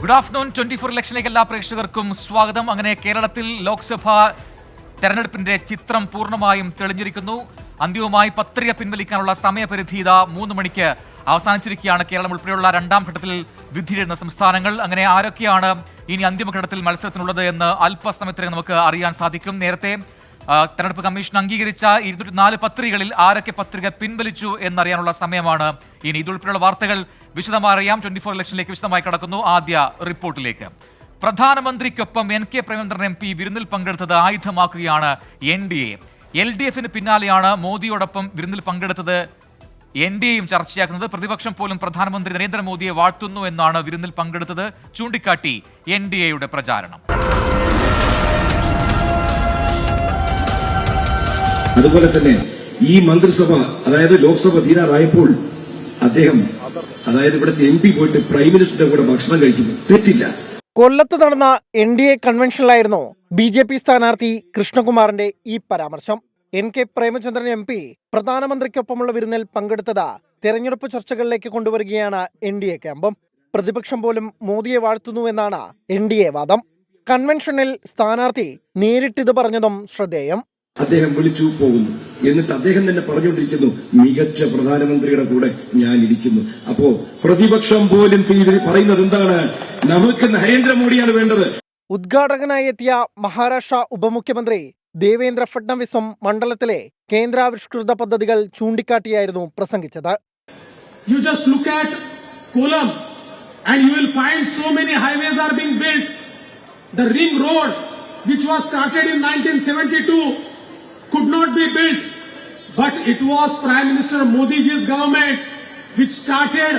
Good afternoon. 24 ഇലക്ഷനിലേക്ക് എല്ലാ പ്രേക്ഷകർക്കും സ്വാഗതം. അങ്ങനെ കേരളത്തിൽ ലോക്സഭാ തെരഞ്ഞെടുപ്പിന്റെ ചിത്രം പൂർണ്ണമായും തെളിഞ്ഞിരിക്കുന്നു. അന്തിമമായി പത്രിക പിൻവലിക്കാനുള്ള സമയപരിധി 3 മണിക്ക് അവസാനിച്ചിരിക്കുകയാണ്. കേരളം ഉൾപ്പെടെയുള്ള രണ്ടാം ഘട്ടത്തിൽ വിധിയെഴുന്ന സംസ്ഥാനങ്ങൾ. അങ്ങനെ ആരൊക്കെയാണ് ഇനി അന്തിമഘട്ടത്തിൽ മത്സരത്തിനുള്ളത് എന്ന് അല്പസമയത്തിനകം നമുക്ക് അറിയാൻ സാധിക്കും. നേരത്തെ തെരഞ്ഞെടുപ്പ് കമ്മീഷൻ അംഗീകരിച്ച 204 പത്രികകളിൽ ആരൊക്കെ പത്രിക പിൻവലിച്ചു എന്നറിയാനുള്ള സമയമാണ് ഇനി. ഇതുൾപ്പെടെയുള്ള വാർത്തകൾ വിശദമായി അറിയാം. 24 ഇലക്ഷനിലേക്ക് വിശദമായി കടക്കുന്നു. ആദ്യ റിപ്പോർട്ടിലേക്ക്. പ്രധാനമന്ത്രിക്കൊപ്പം NK പ്രേമചന്ദ്രൻ MP വിരുന്നിൽ പങ്കെടുത്തത് ആയുധമാക്കുകയാണ് NDA. LDFന് പിന്നാലെയാണ് മോദിയോടൊപ്പം വിരുന്നിൽ പങ്കെടുത്തത് NDAയും ചർച്ചയാക്കുന്നത്. പ്രതിപക്ഷം പോലും പ്രധാനമന്ത്രി നരേന്ദ്രമോദിയെ വാഴ്ത്തുന്നു എന്നാണ് വിരുന്നിൽ പങ്കെടുത്തത് ചൂണ്ടിക്കാട്ടി NDAയുടെ പ്രചാരണം. അതുപോലെ തന്നെ ഈ മന്ത്രിസഭ അതായത് ലോക്സഭ തീരാറായപ്പോൾ അദ്ദേഹം ഇവിടുത്തെ MP പോയിട്ട് പ്രൈം മിനിസ്റ്ററുടെ കൂടെ ഭക്ഷണം കഴിക്കുന്നു. തെറ്റില്ല. കൊല്ലത്ത് നടന്ന NDA കൺവെൻഷനിലായിരുന്നു BJP സ്ഥാനാർത്ഥി കൃഷ്ണകുമാറിന്റെ ഈ പരാമർശം. NK പ്രേമചന്ദ്രൻ MP പ്രധാനമന്ത്രിക്കൊപ്പമുള്ള വിരുന്നിൽ പങ്കെടുത്തത് തെരഞ്ഞെടുപ്പ് ചർച്ചകളിലേക്ക് കൊണ്ടുവരികയാണ് NDA ക്യാമ്പും. പ്രതിപക്ഷം പോലും മോദിയെ വാഴ്ത്തുന്നുവെന്നാണ് NDA വാദം. കൺവെൻഷനിൽ സ്ഥാനാർത്ഥി നേരിട്ടിത് പറഞ്ഞതും ശ്രദ്ധേയം. അദ്ദേഹം വിളിച്ചു പോകുന്നു, എന്നിട്ട് അദ്ദേഹം തന്നെ പറഞ്ഞുകൊണ്ടിരിക്കുന്നു, മികച്ച പ്രധാനമന്ത്രിയുടെ കൂടെ ഞാൻ ഇരിക്കുന്നു. അപ്പോ പ്രതിപക്ഷം പോലും പറയുന്നത് എന്താണ്? നമുക്ക് നരേന്ദ്രമോദിയാണ് വേണ്ടത്. ഉദ്ഘാടകനായി എത്തിയ മഹാരാഷ്ട്ര ഉപമുഖ്യമന്ത്രി ദേവേന്ദ്ര ഫഡ്നവിസും മണ്ഡലത്തിലെ കേന്ദ്രാവിഷ്കൃത പദ്ധതികൾ ചൂണ്ടിക്കാട്ടിയായിരുന്നു പ്രസംഗിച്ചത്. You just look at Kollam and you will find so many highways are being built. The ring road which was started in 1972 could not be built, but it was Prime Minister Modi's government which started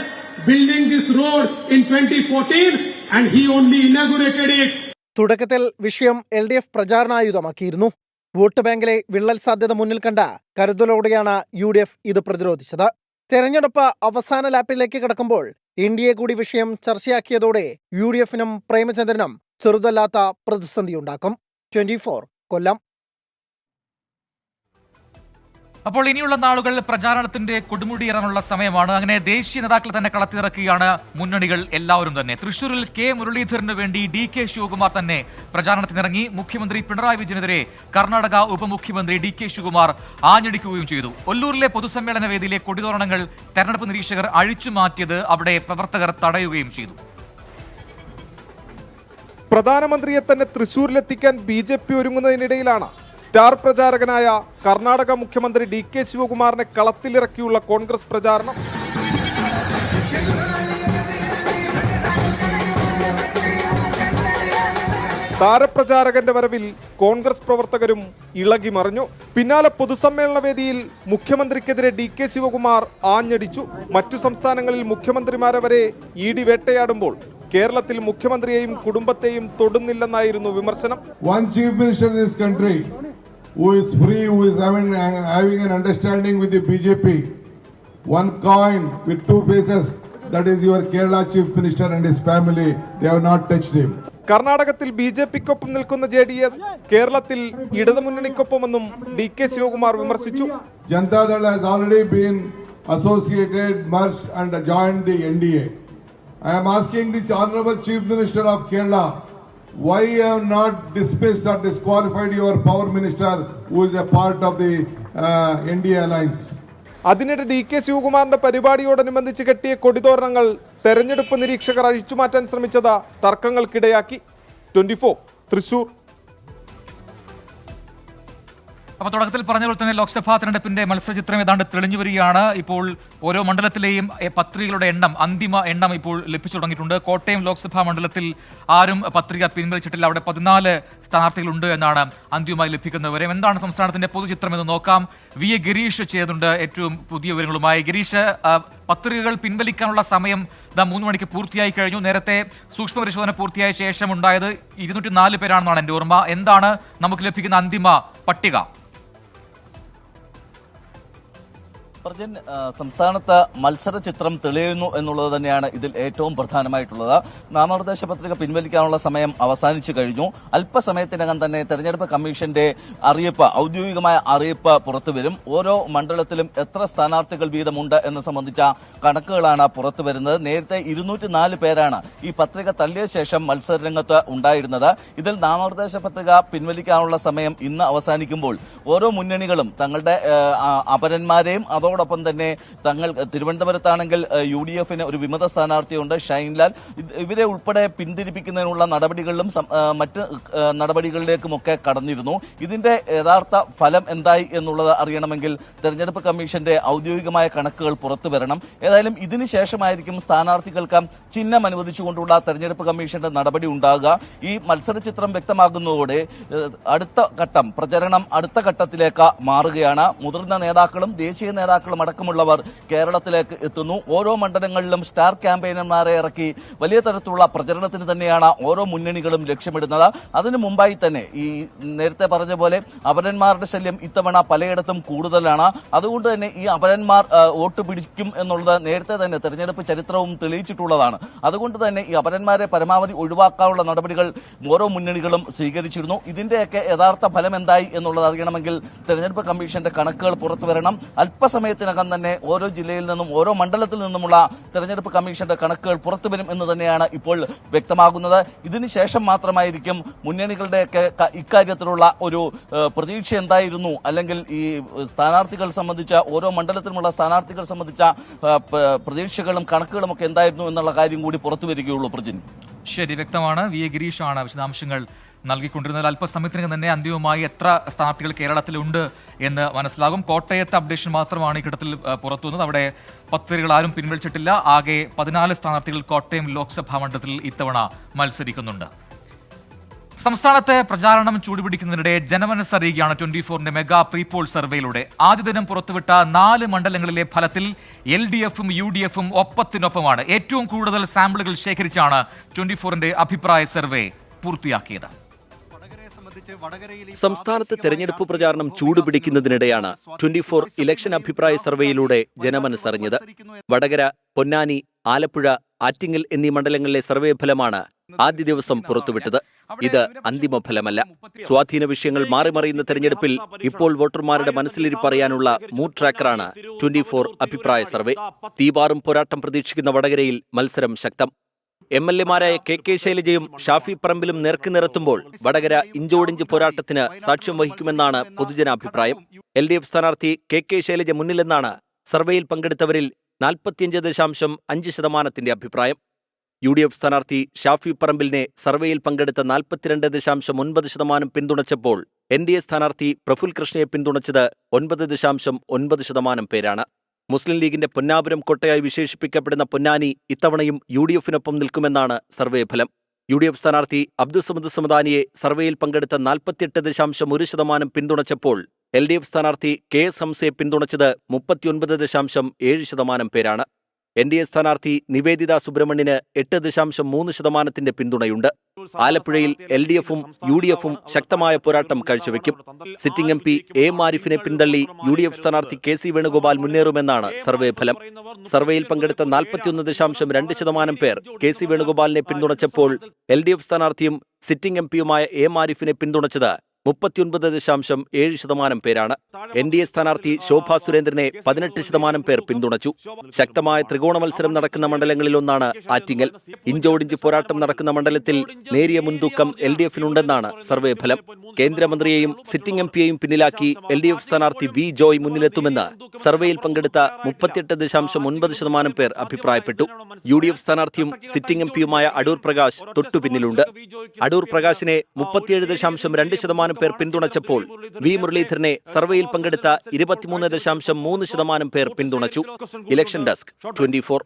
building this road in 2014 and he only inaugurated it. തുടക്കത്തിൽ വിഷയം LDF പ്രചാരണായുധമാക്കിയിരുന്നു. Vote ബാങ്കിലെ വിള്ളൽ സാധ്യത മുന്നിൽ കണ്ട കരുതലോടെയാണ് UDF ഇത് പ്രതിരോധിച്ചത്. തെരഞ്ഞെടുപ്പ് അവസാന ലാപ്പിലേക്ക് കടക്കുമ്പോൾ NDA കൂടി വിഷയം ചർച്ചയാക്കിയതോടെ UDFനും പ്രേമചന്ദ്രനും ചെറുതല്ലാത്ത പ്രതിസന്ധിയുണ്ടാക്കും. 24 കൊല്ലം. അപ്പോൾ ഇനിയുള്ള നാളുകൾ പ്രചാരണത്തിന്റെ കൊടുമുടിയേറാനുള്ള സമയമാണ്. അങ്ങനെ ദേശീയ നേതാക്കൾ തന്നെ കളത്തിറക്കുകയാണ് മുന്നണികൾ എല്ലാവരും തന്നെ. തൃശൂരിൽ K മുരളീധരന് വേണ്ടി DK ശിവകുമാർ തന്നെ പ്രചാരണത്തിനിറങ്ങി. മുഖ്യമന്ത്രി പിണറായി വിജയനെതിരെ കർണാടക ഉപമുഖ്യമന്ത്രി DK ശിവകുമാർ ആഞ്ഞടിക്കുകയും ചെയ്തു. ഒല്ലൂരിലെ പൊതുസമ്മേളന വേദിയിലെ കൊടിതോരണങ്ങൾ തെരഞ്ഞെടുപ്പ് നിരീക്ഷകർ അഴിച്ചു മാറ്റിയത് അവിടെ പ്രവർത്തകർ തടയുകയും ചെയ്തു. പ്രധാനമന്ത്രിയെ തന്നെ തൃശൂരിലെത്തിക്കാൻ BJP ഒരുങ്ങുന്നതിനിടയിലാണ് സ്റ്റാർ പ്രചാരകനായ കർണാടക മുഖ്യമന്ത്രി DK ശിവകുമാറിനെ കളത്തിലിറക്കിയുള്ള കോൺഗ്രസ് പ്രചാരണം. താരപ്രചാരകന്റെ വരവിൽ കോൺഗ്രസ് പ്രവർത്തകരും ഇളകി മറിഞ്ഞു. പിന്നാലെ പൊതുസമ്മേളന വേദിയിൽ മുഖ്യമന്ത്രിക്കെതിരെ DK ശിവകുമാർ ആഞ്ഞടിച്ചു. മറ്റു സംസ്ഥാനങ്ങളിൽ മുഖ്യമന്ത്രിമാരെ വരെ ED വേട്ടയാടുമ്പോൾ കേരളത്തിൽ മുഖ്യമന്ത്രിയെയും കുടുംബത്തെയും തൊടുന്നില്ലെന്നായിരുന്നു വിമർശനം. One chief minister in this country who is free, who is having an understanding with the BJP, one coin with two faces, that is your Kerala chief minister and his family. They have not touched him. കർണാടകത്തിൽ BJPക്കൊപ്പം നിൽക്കുന്ന JDS കേരളത്തിൽ ഇടതുമുന്നണിക്കൊപ്പമെന്നും DK Shivakumar വിമർശിച്ചു. Janata has already been associated, merged and joined the NDA. I am asking the Honorable Chief Minister of Kerala, why you have not dismissed or disqualified your Power Minister who is a part of the NDA alliance? അതിനിടെ DK ശിവകുമാറിന്റെ പരിപാടിയോടനുബന്ധിച്ച് കെട്ടിയ കൊടിതോരണങ്ങൾ തെരഞ്ഞെടുപ്പ് നിരീക്ഷകർ അഴിച്ചുമാറ്റാൻ ശ്രമിച്ചത് തർക്കങ്ങൾക്കിടയാക്കി. 24 തൃശൂർ. അപ്പോൾ തുടക്കത്തിൽ പറഞ്ഞ പോലെ തന്നെ ലോക്സഭാ തെരഞ്ഞെടുപ്പിന്റെ മത്സരചിത്രം ഏതാണ്ട് തെളിഞ്ഞു വരികയാണ്. ഇപ്പോൾ ഓരോ മണ്ഡലത്തിലെയും പത്രികകളുടെ അന്തിമ എണ്ണം ഇപ്പോൾ ലഭിച്ചു തുടങ്ങിയിട്ടുണ്ട്. കോട്ടയം ലോക്സഭാ മണ്ഡലത്തിൽ ആരും പത്രിക പിൻവലിച്ചിട്ടില്ല. അവിടെ 14 സ്ഥാനാർത്ഥികളുണ്ട് എന്നാണ് അന്തിമമായി ലഭിക്കുന്ന വിവരം. എന്താണ് സംസ്ഥാനത്തിന്റെ പൊതുചിത്രം എന്ന് നോക്കാം. VA ഗിരീഷ് ചെയ്തുണ്ട് ഏറ്റവും പുതിയ വിവരങ്ങളുമായി. ഗിരീഷ്, പത്രികകൾ പിൻവലിക്കാനുള്ള സമയം 3 മണിക്ക് പൂർത്തിയായി കഴിഞ്ഞു. നേരത്തെ സൂക്ഷ്മ പരിശോധന പൂർത്തിയായ ശേഷം ഉണ്ടായത് 204 പേരാണെന്നാണ് എൻ്റെ ഓർമ്മ. എന്താണ് നമുക്ക് ലഭിക്കുന്ന അന്തിമ പട്ടിക? പ്രജിൻ, സംസ്ഥാനത്ത് മത്സര ചിത്രം തെളിയുന്നു എന്നുള്ളത് തന്നെയാണ് ഇതിൽ ഏറ്റവും പ്രധാനമായിട്ടുള്ളത്. നാമനിർദ്ദേശ പത്രിക പിൻവലിക്കാനുള്ള സമയം അവസാനിച്ചു കഴിഞ്ഞു. അല്പസമയത്തിനകം തന്നെ തെരഞ്ഞെടുപ്പ് കമ്മീഷന്റെ ഔദ്യോഗികമായ അറിയിപ്പ് പുറത്തുവരും. ഓരോ മണ്ഡലത്തിലും എത്ര സ്ഥാനാർത്ഥികൾ വീതമുണ്ട് എന്ന് സംബന്ധിച്ച കണക്കുകളാണ് പുറത്തുവരുന്നത്. നേരത്തെ 204 പേരാണ് ഈ പത്രിക തള്ളിയ ശേഷം മത്സരരംഗത്ത് ഉണ്ടായിരുന്നത്. ഇതിൽ നാമനിർദ്ദേശ പത്രിക പിൻവലിക്കാനുള്ള സമയം ഇന്ന് അവസാനിക്കുമ്പോൾ ഓരോ മുന്നണികളും തങ്ങളുടെ അപരന്മാരെയും അതോടൊപ്പം തന്നെ തിരുവനന്തപുരത്താണെങ്കിൽ UDF-ന് ഒരു വിമത സ്ഥാനാർത്ഥിയുണ്ട്, ഷൈൻലാൽ, ഇവരെ ഉൾപ്പെടെ പിന്തിരിപ്പിക്കുന്നതിനുള്ള നടപടികളിലും മറ്റ് നടപടികളിലേക്കുമൊക്കെ കടന്നിരുന്നു. ഇതിന്റെ യഥാർത്ഥ ഫലം എന്തായി എന്നുള്ളത് അറിയണമെങ്കിൽ തെരഞ്ഞെടുപ്പ് കമ്മീഷന്റെ ഔദ്യോഗികമായ കണക്കുകൾ പുറത്തു വരണം. ഏതായാലും ഇതിന് ശേഷമായിരിക്കും സ്ഥാനാർത്ഥികൾക്ക് ചിഹ്നം അനുവദിച്ചുകൊണ്ടുള്ള തെരഞ്ഞെടുപ്പ് കമ്മീഷന്റെ നടപടി ഉണ്ടാകുക. ഈ മത്സര ചിത്രം വ്യക്തമാകുന്നതോടെ അടുത്ത ഘട്ടം പ്രചരണം അടുത്ത ഘട്ടത്തിലേക്ക് മാറുകയാണ്. മുതിർന്ന നേതാക്കളും ദേശീയ നേതാക്കളും അടക്കമുള്ളവർ കേരളത്തിലേക്ക് എത്തുന്നു. ഓരോ മണ്ഡലങ്ങളിലും സ്റ്റാർ ക്യാമ്പയിനർമാരെ ഇറക്കി വലിയ തരത്തിലുള്ള പ്രചരണത്തിന് തന്നെയാണ് ഓരോ മുന്നണികളും ലക്ഷ്യമിടുന്നത്. അതിനു മുമ്പായി തന്നെ ഈ നേരത്തെ പറഞ്ഞ പോലെ അപരന്മാരുടെ ശല്യം ഇത്തവണ പലയിടത്തും കൂടുതലാണ്. അതുകൊണ്ട് തന്നെ ഈ അപരന്മാർ വോട്ട് പിടിക്കും എന്നുള്ളത് നേരത്തെ തന്നെ തെരഞ്ഞെടുപ്പ് ചരിത്രവും തെളിയിച്ചിട്ടുള്ളതാണ്. അതുകൊണ്ട് തന്നെ ഈ അപരന്മാരെ പരമാവധി ഒഴിവാക്കാനുള്ള നടപടികൾ ഓരോ മുന്നണികളും സ്വീകരിച്ചിരുന്നു. ഇതിന്റെയൊക്കെ യഥാർത്ഥ ഫലം എന്തായി എന്നുള്ളത് അറിയണമെങ്കിൽ തെരഞ്ഞെടുപ്പ് കമ്മീഷന്റെ കണക്കുകൾ പുറത്തു വരണം. അല്പസമയത്തിനകം തന്നെ ഓരോ ജില്ലയിൽ നിന്നും ഓരോ മണ്ഡലത്തിൽ നിന്നുമുള്ള തെരഞ്ഞെടുപ്പ് കമ്മീഷന്റെ കണക്കുകൾ പുറത്തുവരും എന്ന് തന്നെയാണ് ഇപ്പോൾ വ്യക്തമാകുന്നത്. ഇതിനുശേഷം മാത്രമായിരിക്കും മുന്നണികളുടെയൊക്കെ ഇക്കാര്യത്തിലുള്ള ഒരു പ്രതീക്ഷ എന്തായിരുന്നു, അല്ലെങ്കിൽ ഈ സ്ഥാനാർത്ഥികൾ സംബന്ധിച്ച ഓരോ മണ്ഡലത്തിലുമുള്ള സ്ഥാനാർത്ഥികൾ സംബന്ധിച്ച പ്രതീക്ഷകളും കണക്കുകളും ഒക്കെ എന്തായിരുന്നു എന്നുള്ള കാര്യം കൂടി പുറത്തു വരികയുള്ളൂ. പ്രജിൻ, ശരി, വ്യക്തമാണ്. വി എ ഗിരീഷാണ് വിശദാംശങ്ങൾ നൽകിക്കൊണ്ടിരുന്നത്. അല്പസമയത്തിനകം തന്നെ അന്തിമമായി എത്ര സ്ഥാനാർത്ഥികൾ കേരളത്തിലുണ്ട് എന്ന് മനസ്സിലാകും. കോട്ടയത്ത് അപ്ഡേഷൻ മാത്രമാണ് ഈ ഘട്ടത്തിൽ പുറത്തുവന്നത്. അവിടെ പത്രികകൾ ആരും പിൻവലിച്ചിട്ടില്ല. ആകെ 14 സ്ഥാനാർത്ഥികൾ കോട്ടയം ലോക്സഭാ മണ്ഡലത്തിൽ ഇത്തവണ മത്സരിക്കുന്നുണ്ട്. സംസ്ഥാനത്തെ പ്രചാരണം ചൂടുപിടിക്കുന്നതിനിടെ ജനമനസ് അറിയുകയാണ് 24-ന്റെ മെഗാ പ്രീപോൾ സർവേയിലൂടെ. ആദ്യ ദിനം പുറത്തുവിട്ട 4 മണ്ഡലങ്ങളിലെ ഫലത്തിൽ LDF-ഉം UDF-ഉം ഒപ്പത്തിനൊപ്പമാണ്. ഏറ്റവും കൂടുതൽ സാമ്പിളുകൾ ശേഖരിച്ചാണ് 24-ന്റെ അഭിപ്രായ സർവേ പൂർത്തിയാക്കിയത്. സംസ്ഥാനത്ത് തെരഞ്ഞെടുപ്പ് പ്രചാരണം ചൂടുപിടിക്കുന്നതിനിടെയാണ് 24 ഇലക്ഷൻ അഭിപ്രായ സർവേയിലൂടെ ജനമനസ്സറിഞ്ഞത്. വടകര, പൊന്നാനി, ആലപ്പുഴ, ആറ്റിങ്ങൽ എന്നീ മണ്ഡലങ്ങളിലെ സർവേ ഫലമാണ് ആദ്യ ദിവസം പുറത്തുവിട്ടത്. ഇത് അന്തിമ ഫലമല്ല. സ്വാധീന വിഷയങ്ങൾ മാറിമറിയുന്ന തെരഞ്ഞെടുപ്പിൽ ഇപ്പോൾ വോട്ടർമാരുടെ മനസ്സിലിരിപ്പറിയാനുള്ള മൂഡ് ട്രാക്കറാണ് 24 അഭിപ്രായ സർവേ. തീപാറും പോരാട്ടം പ്രതീക്ഷിക്കുന്ന വടകരയിൽ മത്സരം ശക്തം. MLA-മാരായ KK ശൈലജയും ഷാഫി പറമ്പിലും നേർക്കുനിരത്തുമ്പോൾ വടകര ഇഞ്ചോടിഞ്ച് പോരാട്ടത്തിന് സാക്ഷ്യം വഹിക്കുമെന്നാണ് പൊതുജനാഭിപ്രായം. LDF സ്ഥാനാർത്ഥി KK ശൈലജ മുന്നിലെന്നാണ് സർവേയിൽ പങ്കെടുത്തവരിൽ 45.5% അഭിപ്രായം. UDF സ്ഥാനാർത്ഥി ഷാഫി പറമ്പിലിനെ സർവേയിൽ പങ്കെടുത്ത 42.9% പിന്തുണച്ചപ്പോൾ NDA സ്ഥാനാർത്ഥി പ്രഫുൽ കൃഷ്ണയെ പിന്തുണച്ചത് 9.9% പേരാണ്. മുസ്ലിം ലീഗിന്റെ പൊന്നാപുരം കോട്ടയായി വിശേഷിപ്പിക്കപ്പെടുന്ന പൊന്നാനി ഇത്തവണയും UDF-നൊപ്പം നിൽക്കുമെന്നാണ് സർവേ ഫലം. UDF സ്ഥാനാർത്ഥി അബ്ദുസമദ് സമദാനിയെ സർവേയിൽ പങ്കെടുത്ത 48.1% പിന്തുണച്ചപ്പോൾ LDF സ്ഥാനാർത്ഥി KS ഹംസയെ പിന്തുണച്ചത് 39.7% പേരാണ്. NDA സ്ഥാനാർത്ഥി നിവേദിത സുബ്രഹ്മണ്യന് 8.3% പിന്തുണയുണ്ട്. ആലപ്പുഴയിൽ LDF-ഉം UDF-ഉം ശക്തമായ പോരാട്ടം കാഴ്ചവെക്കും. സിറ്റിംഗ് MP AM ആരിഫിനെ പിന്തള്ളി UDF സ്ഥാനാർത്ഥി KC വേണുഗോപാൽ മുന്നേറുമെന്നാണ് സർവേ ഫലം. സർവേയിൽ പങ്കെടുത്ത 41.2% പേർ KC വേണുഗോപാലിനെ പിന്തുണച്ചപ്പോൾ LDF സ്ഥാനാർത്ഥിയും സിറ്റിംഗ് MP-യുമായ AM ആരിഫിനെ പിന്തുണച്ചത് 39.7% പേരാണ്. NDA സ്ഥാനാർത്ഥി ശോഭാ സുരേന്ദ്രനെ 18% പേർ പിന്തുണച്ചു. ശക്തമായ ത്രികോണ മത്സരം നടക്കുന്ന മണ്ഡലങ്ങളിലൊന്നാണ് ആറ്റിങ്ങൽ. ഇഞ്ചോടിഞ്ച് പോരാട്ടം നടക്കുന്ന മണ്ഡലത്തിൽ നേരിയ മുൻതൂക്കം LDF-നുണ്ടെന്നാണ് സർവേ ഫലം. കേന്ദ്രമന്ത്രിയെയും സിറ്റിംഗ് MP-യെയും പിന്നിലാക്കി LDF സ്ഥാനാർത്ഥി V ജോയ് മുന്നിലെത്തുമെന്ന് സർവേയിൽ പങ്കെടുത്ത 38.9% പേർ അഭിപ്രായപ്പെട്ടു. UDF സ്ഥാനാർത്ഥിയും സിറ്റിംഗ് MP-യുമായ അടൂർ പ്രകാശ് തൊട്ടുപിന്നിലുണ്ട്. അടൂർ പ്രകാശിനെ 37.2% പേർ പിന്തുണച്ചപ്പോൾ V മുരളീധരനെ സർവേയിൽ പങ്കെടുത്ത 23.3% പേർ പിന്തുണച്ചു. Election desk 24.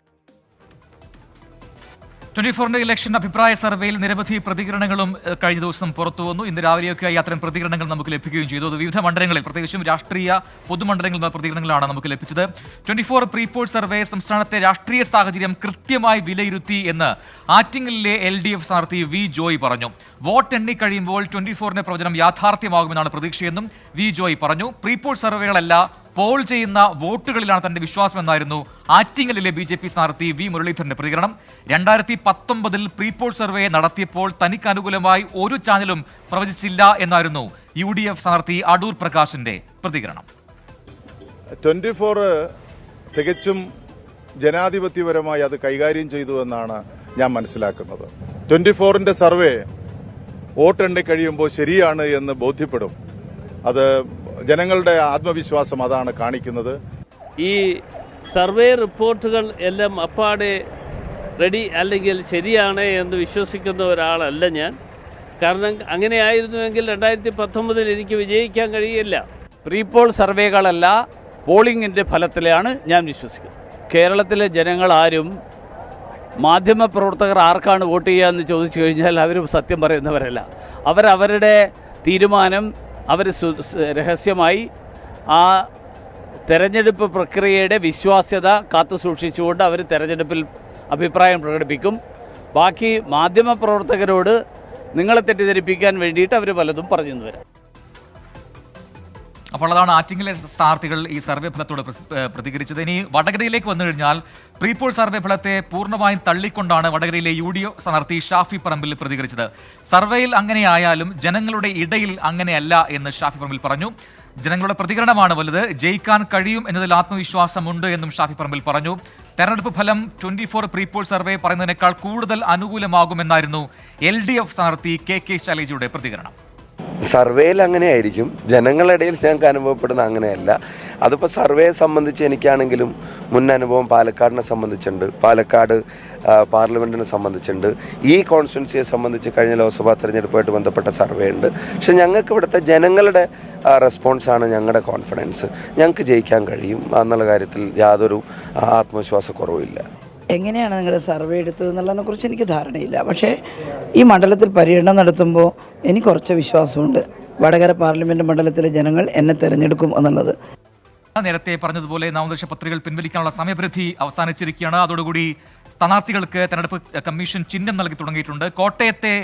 24-ന്റെ ഇലക്ഷൻ അഭിപ്രായ സർവേയിൽ നിരവധി പ്രതികരണങ്ങളും കഴിഞ്ഞ ദിവസം പുറത്തു വന്നു. ഇന്ന് രാവിലെയൊക്കെയായി അത്തരം പ്രതികരണങ്ങൾ നമുക്ക് ലഭിക്കുകയും ചെയ്തു. അത് വിവിധ മണ്ഡലങ്ങളിൽ, പ്രത്യേകിച്ചും രാഷ്ട്രീയ പൊതുമണ്ഡലങ്ങളിൽ നിന്നുള്ള പ്രതികരണങ്ങളാണ് നമുക്ക് ലഭിച്ചത്. 24 പ്രീപോൾ സർവേ സംസ്ഥാനത്തെ രാഷ്ട്രീയ സാഹചര്യം കൃത്യമായി വിലയിരുത്തി എന്ന് ആറ്റിങ്ങലിലെ LDF സ്ഥാനാർത്ഥി V ജോയ് പറഞ്ഞു. വോട്ട് എണ്ണിക്കഴിയുമ്പോൾ 24-ന്റെ പ്രവചനം യാഥാർത്ഥ്യമാകുമെന്നാണ് പ്രതീക്ഷയെന്നും V ജോയ് പറഞ്ഞു. പ്രീപോൾ സർവേകളല്ല, പോൾ ചെയ്യുന്ന വോട്ടുകളിലാണ് തന്റെ വിശ്വാസമെന്നായിരുന്നു ആറ്റിങ്ങലിലെ BJP സ്ഥാനാർത്ഥി V മുരളീധരന്റെ പ്രതികരണം. 2019 പ്രീ പോൾ സർവേ നടത്തിയപ്പോൾ തനിക്ക് അനുകൂലമായി ഒരു ചാനലും പ്രവചിച്ചില്ല എന്നായിരുന്നു UDF സ്ഥാനാർത്ഥി അടൂർ പ്രകാശിന്റെ പ്രതികരണം. 24 തികച്ചും ജനാധിപത്യപരമായി അത് കൈകാര്യം ചെയ്തു എന്നാണ് ഞാൻ മനസ്സിലാക്കുന്നത്. 24ന്റെ സർവേ വോട്ടെണ്ണി കഴിയുമ്പോൾ ശരിയാണ് എന്ന് ബോധ്യപ്പെടും. അത് ജനങ്ങളുടെ ആത്മവിശ്വാസം അതാണ് കാണിക്കുന്നത്. ഈ സർവേ റിപ്പോർട്ടുകൾ എല്ലാം അപ്പാടെ റെഡി അല്ലെങ്കിൽ ശരിയാണ് എന്ന് വിശ്വസിക്കുന്ന ഒരാളല്ല ഞാൻ. കാരണം അങ്ങനെയായിരുന്നുവെങ്കിൽ 2019 എനിക്ക് വിജയിക്കാൻ കഴിയില്ല. പ്രീപോൾ സർവേകളല്ല, പോളിംഗിൻ്റെ ഫലത്തിലാണ് ഞാൻ വിശ്വസിക്കുന്നത്. കേരളത്തിലെ ജനങ്ങളാരും മാധ്യമപ്രവർത്തകർ ആർക്കാണ് വോട്ട് ചെയ്യുക എന്ന് ചോദിച്ചു കഴിഞ്ഞാൽ അവർ സത്യം പറയുന്നവരല്ല. അവരവരുടെ തീരുമാനം അവർ രഹസ്യമായി ആ തെരഞ്ഞെടുപ്പ് പ്രക്രിയയുടെ വിശ്വാസ്യത കാത്തു സൂക്ഷിച്ചുകൊണ്ട് അവർ തെരഞ്ഞെടുപ്പിൽ അഭിപ്രായം പ്രകടിപ്പിക്കും. ബാക്കി മാധ്യമപ്രവർത്തകരോട് നിങ്ങളെ തെറ്റിദ്ധരിപ്പിക്കാൻ വേണ്ടിയിട്ട് അവർ പലതും പറഞ്ഞു വരാം. അപ്പോൾ അതാണ് ആറ്റിങ്ങലെ സ്ഥാനാർത്ഥികൾ ഈ സർവേ ഫലത്തോട് പ്രതികരിച്ചത്. ഇനി വടകരയിലേക്ക് വന്നു കഴിഞ്ഞാൽ പ്രീപോൾ സർവേ ഫലത്തെ പൂർണ്ണമായും തള്ളിക്കൊണ്ടാണ് വടകരയിലെ UDF സ്ഥാനാർത്ഥി ഷാഫി പറമ്പിൽ പ്രതികരിച്ചത്. സർവേയിൽ അങ്ങനെയായാലും ജനങ്ങളുടെ ഇടയിൽ അങ്ങനെയല്ല എന്ന് ഷാഫി പറമ്പിൽ പറഞ്ഞു. ജനങ്ങളുടെ പ്രതികരണമാണ് വലുത്, ജയിക്കാൻ കഴിയും എന്നതിൽ ആത്മവിശ്വാസമുണ്ട് എന്നും ഷാഫി പറമ്പിൽ പറഞ്ഞു. തെരഞ്ഞെടുപ്പ് ഫലം 24 പ്രീപോൾ സർവേ പറയുന്നതിനേക്കാൾ കൂടുതൽ അനുകൂലമാകുമെന്നായിരുന്നു LDF സ്ഥാനാർത്ഥി KK ശൈലജയുടെ പ്രതികരണം. സർവേയിൽ അങ്ങനെയായിരിക്കും, ജനങ്ങളുടെ ഇടയിൽ ഞങ്ങൾക്ക് അനുഭവപ്പെടുന്ന അങ്ങനെയല്ല. അതിപ്പോൾ സർവേയെ സംബന്ധിച്ച് എനിക്കാണെങ്കിലും മുൻ അനുഭവം പാലക്കാടിനെ സംബന്ധിച്ചുണ്ട്, പാലക്കാട് പാർലമെൻറ്റിനെ സംബന്ധിച്ചുണ്ട്, ഈ കോൺസ്റ്റിറ്റ്യുൻസിയെ സംബന്ധിച്ച് കഴിഞ്ഞ ലോക്സഭാ തെരഞ്ഞെടുപ്പുമായിട്ട് ബന്ധപ്പെട്ട സർവേ ഉണ്ട്. പക്ഷെ ഞങ്ങൾക്ക് ഇവിടുത്തെ ജനങ്ങളുടെ റെസ്പോൺസാണ് ഞങ്ങളുടെ കോൺഫിഡൻസ്. ഞങ്ങൾക്ക് ജയിക്കാൻ കഴിയും എന്നുള്ള കാര്യത്തിൽ യാതൊരു ആത്മവിശ്വാസക്കുറവുമില്ല. എങ്ങനെയാണ് നിങ്ങളുടെ സർവേ എടുത്തത് എന്നുള്ളതിനെക്കുറിച്ച് എനിക്ക് ധാരണയില്ല. പക്ഷേ ഈ മണ്ഡലത്തിൽ പര്യടനം നടത്തുമ്പോൾ എനിക്ക് കുറച്ച് വിശ്വാസമുണ്ട് വടകര പാർലമെൻറ്റ് മണ്ഡലത്തിലെ ജനങ്ങൾ എന്നെ തിരഞ്ഞെടുക്കും എന്നുള്ളത്. നേരത്തെ പറഞ്ഞതുപോലെ നാമനിർദ്ദേശ പത്രികകൾ പിൻവലിക്കാനുള്ള സമയപരിധി അവസാനിച്ചിരിക്കുകയാണ്. അതോടുകൂടി സ്ഥാനാർത്ഥികൾക്ക് തെരഞ്ഞെടുപ്പ് കമ്മീഷൻ ചിഹ്നം നൽകി തുടങ്ങിയിട്ടുണ്ട്. കോട്ടയത്തെ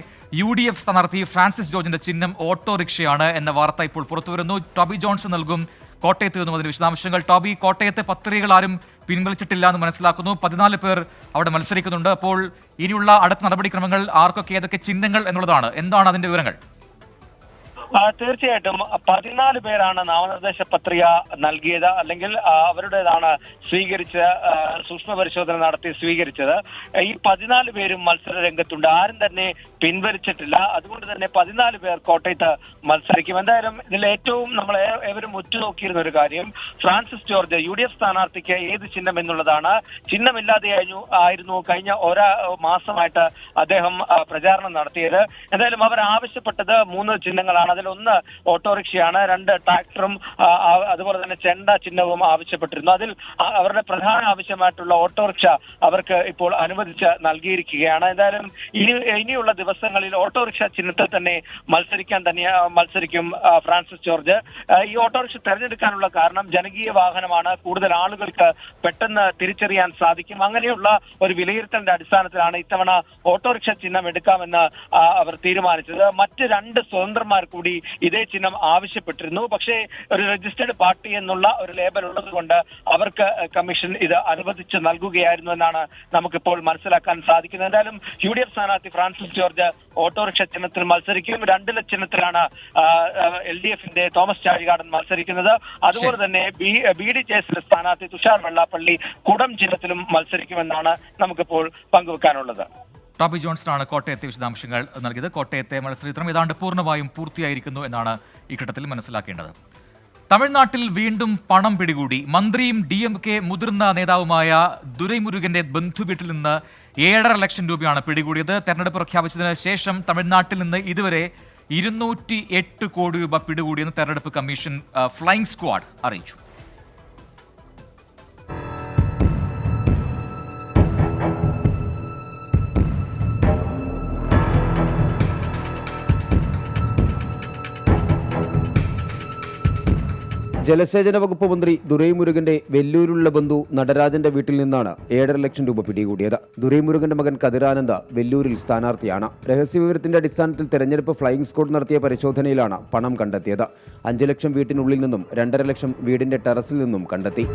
UDF സ്ഥാനാർത്ഥി ഫ്രാൻസിസ് ജോർജിന്റെ ചിഹ്നം ഓട്ടോറിക്ഷയാണ് എന്ന വാർത്ത ഇപ്പോൾ പുറത്തുവരുന്നു. ടോബി ജോൺസ് നൽകും കോട്ടയത്ത് നിന്നും അതിന്റെ വിശദാംശങ്ങൾ. ടോബി, കോട്ടയത്തെ പത്രികകൾ ആരും പിൻവലിച്ചിട്ടില്ല എന്ന് മനസ്സിലാക്കുന്നു. 14 പേർ അവിടെ മത്സരിക്കുന്നുണ്ട്. അപ്പോൾ ഇനിയുള്ള അടുത്ത നടപടിക്രമങ്ങൾ ആർക്കൊക്കെ ഏതൊക്കെ ചിഹ്നങ്ങൾ എന്നുള്ളതാണ്. എന്താണ് അതിന്റെ വിവരങ്ങൾ? തീർച്ചയായിട്ടും 14 പേരാണ് നാമനിർദ്ദേശ പത്രിക നൽകിയത്, അല്ലെങ്കിൽ അവരുടേതാണ് സ്വീകരിച്ച് സൂക്ഷ്മ പരിശോധന നടത്തി സ്വീകരിച്ചത്. ഈ 14 പേരും മത്സര രംഗത്തുണ്ട്, ആരും തന്നെ പിൻവലിച്ചിട്ടില്ല. അതുകൊണ്ട് തന്നെ 14 പേർ കോട്ടയത്ത് മത്സരിക്കും. എന്തായാലും ഇതിൽ ഏറ്റവും നമ്മൾ ഏവരും ഉറ്റുനോക്കിയിരുന്ന ഒരു കാര്യം ഫ്രാൻസിസ് ജോർജ് UDF സ്ഥാനാർത്ഥിക്ക് ഏത് ചിഹ്നം എന്നുള്ളതാണ്. ചിഹ്നമില്ലാതെ ആയിരുന്നു കഴിഞ്ഞ മാസമായിട്ട് അദ്ദേഹം പ്രചാരണം നടത്തിയത്. എന്തായാലും അവർ ആവശ്യപ്പെട്ടത് 3 ചിഹ്നങ്ങളാണ്. അതിലൊന്ന് ഓട്ടോറിക്ഷയാണ്, 2 ട്രാക്ടറും അതുപോലെ തന്നെ ചെണ്ട ചിഹ്നവും ആവശ്യപ്പെട്ടിരുന്നു. അതിൽ അവരുടെ പ്രധാന ആവശ്യമായിട്ടുള്ള ഓട്ടോറിക്ഷ അവർക്ക് ഇപ്പോൾ അനുവദിച്ച് നൽകിയിരിക്കുകയാണ്. എന്തായാലും ഇനിയുള്ള ദിവസങ്ങളിൽ ഓട്ടോറിക്ഷ ചിഹ്നത്തിൽ തന്നെ മത്സരിക്കും ഫ്രാൻസിസ് ജോർജ്. ഈ ഓട്ടോറിക്ഷ തെരഞ്ഞെടുക്കാനുള്ള കാരണം ജനകീയ വാഹനമാണ്, കൂടുതൽ ആളുകൾക്ക് പെട്ടെന്ന് തിരിച്ചറിയാൻ സാധിക്കും. അങ്ങനെയുള്ള ഒരു വിലയിരുത്തലിന്റെ അടിസ്ഥാനത്തിലാണ് ഇത്തവണ ഓട്ടോറിക്ഷ ചിഹ്നം എടുക്കാമെന്ന് അവർ തീരുമാനിച്ചത്. മറ്റ് 2 സ്വതന്ത്രന്മാർ കൂടി ഇതേ ചിഹ്നം ആവശ്യപ്പെട്ടിരുന്നു. പക്ഷേ ഒരു രജിസ്റ്റേർഡ് പാർട്ടി എന്നുള്ള ഒരു ലേബൽ ഉള്ളത് കൊണ്ട് അവർക്ക് കമ്മീഷൻ ഇത് അനുവദിച്ച് നൽകുകയായിരുന്നു എന്നാണ് നമുക്കിപ്പോൾ മനസ്സിലാക്കാൻ സാധിക്കുന്നത്. എന്തായാലും UDF സ്ഥാനാർത്ഥി ഫ്രാൻസിസ് ജോർജ് ഓട്ടോറിക്ഷ ചിഹ്നത്തിൽ മത്സരിക്കും. 2 ചിഹ്നത്തിലാണ് LDFന്റെ തോമസ് ചാഴികാടൻ മത്സരിക്കുന്നത്. അതുപോലെ തന്നെ BDJS സ്ഥാനാർത്ഥി തുഷാർ വെള്ളാപ്പള്ളി കുടം ചിഹ്നത്തിലും മത്സരിക്കുമെന്നാണ് നമുക്കിപ്പോൾ പങ്കുവെക്കാനുള്ളത്. ടോബി ജോൺസണാണ് കോട്ടയത്തെ വിശദാംശങ്ങൾ നൽകിയത്. കോട്ടയത്തെ മത്സരചിത്രം ഏതാണ്ട് പൂർണ്ണമായും പൂർത്തിയായിരിക്കുന്നു എന്നാണ് ഈ ഘട്ടത്തിൽ മനസ്സിലാക്കേണ്ടത്. തമിഴ്നാട്ടിൽ വീണ്ടും പണം പിടികൂടി. മന്ത്രിയും DMK മുതിർന്ന നേതാവുമായ ദുരൈമുരുകന്റെ ബന്ധുവീട്ടിൽ നിന്ന് 7.5 ലക്ഷം രൂപയാണ് പിടികൂടിയത്. തെരഞ്ഞെടുപ്പ് പ്രഖ്യാപിച്ചതിന് ശേഷം തമിഴ്നാട്ടിൽ നിന്ന് ഇതുവരെ 208 കോടി രൂപ പിടികൂടിയെന്ന് തെരഞ്ഞെടുപ്പ് കമ്മീഷൻ ഫ്ലൈയിങ് സ്ക്വാഡ് അറിയിച്ചു. ജലസേചന വകുപ്പ് മന്ത്രി ദുരൈമുരുകന്റെ വെല്ലൂരിലുള്ള ബന്ധു നടരാജന്റെ വീട്ടിൽ നിന്നാണ് 7.5 ലക്ഷം രൂപ പിടികൂടിയത്. ദുരൈമുരുകന്റെ മകൻ കതിരാനന്ദ വെല്ലൂരിൽ സ്ഥാനാർത്ഥിയാണ്. രഹസ്യവിവരത്തിന്റെ അടിസ്ഥാനത്തിൽ തെരഞ്ഞെടുപ്പ് ഫ്ലൈയിംഗ് സ്ക്വാഡ് നടത്തിയ പരിശോധനയിലാണ് പണം കണ്ടെത്തിയത്. 5 ലക്ഷം വീട്ടിനുള്ളിൽ നിന്നും 2.5 ലക്ഷം വീടിന്റെ ടെറസിൽ നിന്നും കണ്ടെത്തി.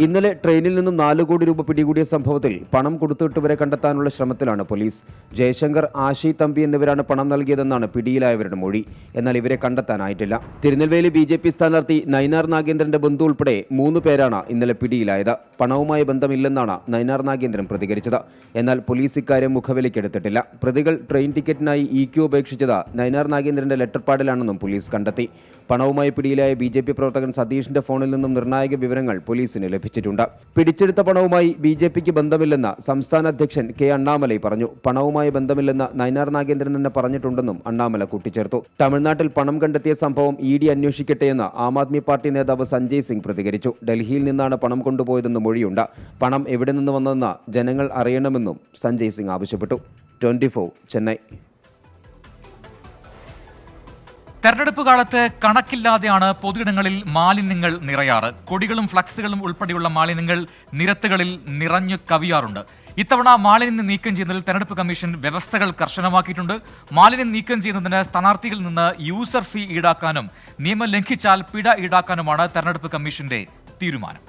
ഇന്നലെ ട്രെയിനിൽ നിന്നും 4 കോടി രൂപ പിടികൂടിയ സംഭവത്തിൽ പണം കൊടുത്തുവിട്ടവരെ കണ്ടെത്താനുള്ള ശ്രമത്തിലാണ് പോലീസ്. ജയശങ്കർ, ആശി തമ്പി എന്നിവരാണ് പണം നൽകിയതെന്നാണ് പിടിയിലായവരുടെ മൊഴി. എന്നാൽ ഇവരെ കണ്ടെത്താനായിട്ടില്ല. തിരുനെൽവേലി BJP സ്ഥാനാർത്ഥി നൈനാർ നാഗേന്ദ്രന്റെ ബന്ധു ഉൾപ്പെടെ 3 പേരാണ് ഇന്നലെ പിടിയിലായത്. പണവുമായി ബന്ധമില്ലെന്നാണ് നൈനാർ നാഗേന്ദ്രൻ പ്രതികരിച്ചത്. എന്നാൽ പോലീസ് ഇക്കാര്യം മുഖവിലയ്ക്കെടുത്തിട്ടില്ല. പ്രതികൾ ട്രെയിൻ ടിക്കറ്റിനായി EQ ഉപേക്ഷിച്ചത് നൈനാർ നാഗേന്ദ്രന്റെ ലെറ്റർപാഡിലാണെന്നും പോലീസ് കണ്ടെത്തി. പണവുമായി പിടിയിലായ BJP പ്രവർത്തകൻ സതീഷിന്റെ ഫോണിൽ നിന്നും നിർണായക വിവരങ്ങൾ പോലീസിന് ലഭിച്ചിട്ടുണ്ട്. പിടിച്ചെടുത്ത പണവുമായി BJPക്ക് ബന്ധമില്ലെന്ന് സംസ്ഥാന അധ്യക്ഷൻ K. അണ്ണാമലൈ പറഞ്ഞു. പണവുമായി ബന്ധമില്ലെന്ന് നൈനാർ നാഗേന്ദ്രൻ തന്നെ പറഞ്ഞിട്ടുണ്ടെന്നും അണ്ണാമല കൂട്ടിച്ചേർത്തു. തമിഴ്നാട്ടിൽ പണം കണ്ടെത്തിയ സംഭവം ED അന്വേഷിക്കട്ടെയെന്ന് ആം ആദ്മി പാർട്ടി നേതാവ് സഞ്ജയ് സിംഗ് പ്രതികരിച്ചു. ഡൽഹിയിൽ നിന്നാണ് പണം കൊണ്ടുപോയതെന്ന് മൊഴിയുണ്ട്. പണം എവിടെ നിന്ന് വന്നതെന്ന് ജനങ്ങൾ അറിയണമെന്നും സഞ്ജയ് സിംഗ് ആവശ്യപ്പെട്ടു. 24 ചെന്നൈ. തെരഞ്ഞെടുപ്പ് കാലത്ത് കണക്കില്ലാതെയാണ് പൊതുയിടങ്ങളിൽ മാലിന്യങ്ങൾ നിറയാറ്. കൊടികളും ഫ്ലക്സുകളും ഉൾപ്പെടെയുള്ള മാലിന്യങ്ങൾ നിരത്തുകളിൽ നിറഞ്ഞു കവിയാറുണ്ട്. ഇത്തവണ മാലിന്യം നീക്കം ചെയ്യുന്നതിൽ തെരഞ്ഞെടുപ്പ് കമ്മീഷൻ വ്യവസ്ഥകൾ കർശനമാക്കിയിട്ടുണ്ട്. മാലിന്യം നീക്കം ചെയ്യുന്നതിന് സ്ഥാനാർത്ഥികളിൽ നിന്ന് യൂസർ ഫീ ഈടാക്കാനും നിയമം ലംഘിച്ചാൽ പിഴ ഈടാക്കാനുമാണ് തെരഞ്ഞെടുപ്പ് കമ്മീഷന്റെ തീരുമാനം.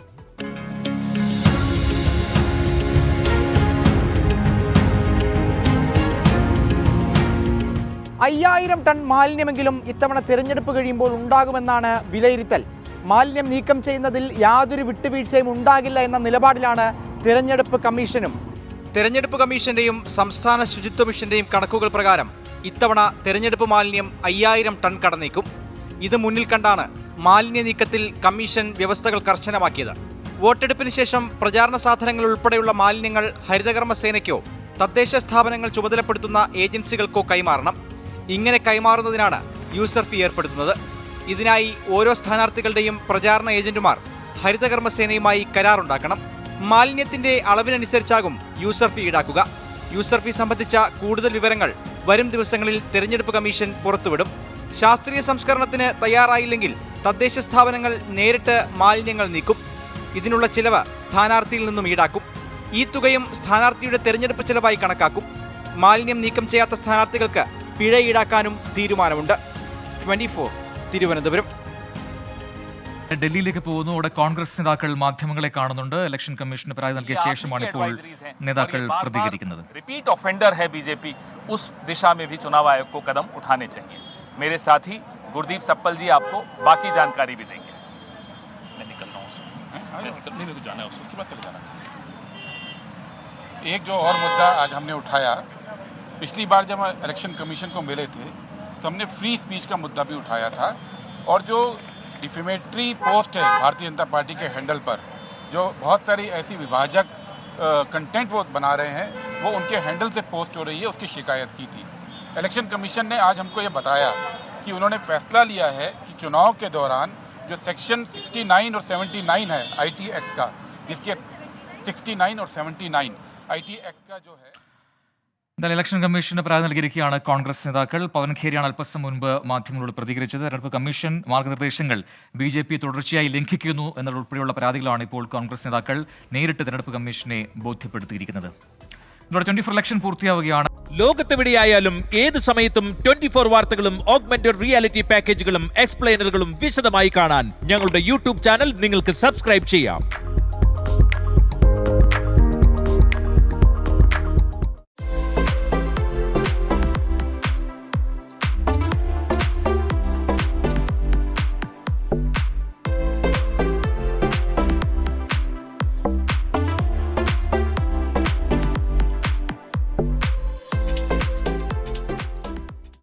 അയ്യായിരം ടൺ മാലിന്യമെങ്കിലും ഇത്തവണ തിരഞ്ഞെടുപ്പ് കഴിയുമ്പോൾ ഉണ്ടാകുമെന്നാണ് വിലയിരുത്തൽ. മാലിന്യം നീക്കം ചെയ്യുന്നതിൽ യാതൊരു വിട്ടുവീഴ്ചയും ഉണ്ടാകില്ല എന്ന നിലപാടിലാണ് തിരഞ്ഞെടുപ്പ് കമ്മീഷനും. തിരഞ്ഞെടുപ്പ് കമ്മീഷന്റെയും സംസ്ഥാന ശുചിത്വ മിഷന്റെയും കണക്കുകൾ പ്രകാരം ഇത്തവണ തിരഞ്ഞെടുപ്പ് മാലിന്യം 5000 ടൺ കടന്നേക്കും. ഇത് മുന്നിൽ കണ്ടാണ് മാലിന്യ നീക്കത്തിൽ കമ്മീഷൻ വ്യവസ്ഥകൾ കർശനമാക്കിയത്. വോട്ടെടുപ്പിന് ശേഷം പ്രചാരണ സാധനങ്ങൾ ഉൾപ്പെടെയുള്ള മാലിന്യങ്ങൾ ഹരിതകർമ്മസേനയ്ക്കോ തദ്ദേശ സ്ഥാപനങ്ങൾ ചുമതലപ്പെടുത്തുന്ന ഏജൻസികൾക്കോ കൈമാറണം. ഇങ്ങനെ കൈമാറുന്നതിനാണ് യൂസർ ഫീ ഏർപ്പെടുത്തുന്നത്. ഇതിനായി ഓരോ സ്ഥാനാർത്ഥികളുടെയും പ്രചാരണ ഏജന്റുമാർ ഹരിതകർമ്മസേനയുമായി കരാറുണ്ടാക്കണം. മാലിന്യത്തിന്റെ അളവിനനുസരിച്ചാകും യൂസർ ഫീ ഈടാക്കുക. യൂസർ ഫീ സംബന്ധിച്ച കൂടുതൽ വിവരങ്ങൾ വരും ദിവസങ്ങളിൽ തെരഞ്ഞെടുപ്പ് കമ്മീഷൻ പുറത്തുവിടും. ശാസ്ത്രീയ സംസ്കരണത്തിന് തയ്യാറായില്ലെങ്കിൽ തദ്ദേശ സ്ഥാപനങ്ങൾ നേരിട്ട് മാലിന്യങ്ങൾ നീക്കും. ഇതിനുള്ള ചിലവ് സ്ഥാനാർത്ഥിയിൽ നിന്നും ഈടാക്കും. ഈ തുകയും സ്ഥാനാർത്ഥിയുടെ തെരഞ്ഞെടുപ്പ് ചെലവായി കണക്കാക്കും. മാലിന്യം നീക്കം ചെയ്യാത്ത സ്ഥാനാർത്ഥികൾക്ക് പിഴ ഈടാക്കാനും തീരുമാനമുണ്ട്. 24 തിരുവനന്തപുരം. ഡൽഹിയിലേക്ക് പോകുന്നു. അവിടെ കോൺഗ്രസ് നേതാക്കൾ മാധ്യമങ്ങളെ കാണുന്നുണ്ട്. ഇലക്ഷൻ കമ്മീഷന് പരാതി നൽകിയ ശേഷമാണ് ഇപ്പോൾ നേതാക്കൾ പ്രതികരിക്കുന്നത്. रिपीट ऑफेंडर है बीजेपी, उस दिशा में भी चुनाव आयोग को कदम उठाने चाहिए. मेरे साथी गुरदीप सप्पल जी आपको बाकी जानकारी भी देंगे. मैं निकल रहा हूँ, नहीं जाना है उसके बाद जाना. एक जो और मुद्दा आज हमने उठाया, पिछली बार जब इलेक्शन कमीशन को मिले थे तो हमने फ्री स्पीच का मुद्दा भी उठाया था. और जो डिफेमेटरी पोस्ट है भारतीय जनता पार्टी के हैंडल पर, जो बहुत सारी ऐसी विभाजक कंटेंट वो बना रहे हैं, वो उनके हैंडल से पोस्ट हो रही है, उसकी शिकायत की थी. इलेक्शन कमीशन ने आज हमको ये बताया कि उन्होंने फैसला लिया है कि चुनाव के दौरान जो सेक्शन 69 और 79 है IT एक्ट का, जिसके 69 और 79 IT एक्ट का जो है. എന്തായാലും ഇലക്ഷൻ കമ്മീഷന് പരാതി നൽകിയിരിക്കുകയാണ് കോൺഗ്രസ് നേതാക്കൾ. പവൻ ഖേരിയാണ് അല്പസം മുൻപ് മാധ്യമങ്ങളോട് പ്രതികരിച്ചത്. തെരഞ്ഞെടുപ്പ് കമ്മീഷൻ മാർഗനിർദ്ദേശങ്ങൾ BJP തുടർച്ചയായി ലംഘിക്കുന്നു എന്നതുൾപ്പെടെയുള്ള പരാതികളാണ് ഇപ്പോൾ കോൺഗ്രസ് നേതാക്കൾ നേരിട്ട് തെരഞ്ഞെടുപ്പ് കമ്മീഷനെ ബോധ്യപ്പെടുത്തിയിരിക്കുന്നത്. ഇതോടെ 24 ഇലക്ഷൻ പൂർത്തിയാവുകയാണ്. ലോകത്തെവിടെയായാലും ഏത് സമയത്തും 24 വാർത്തകളും ഓഗ്മെന്റഡ് റിയാലിറ്റി പാക്കേജുകളും എക്സ്പ്ലെയിനറുകളും വിശദമായി കാണാൻ ഞങ്ങളുടെ YouTube ചാനൽ നിങ്ങൾക്ക് സബ്സ്ക്രൈബ് ചെയ്യാം.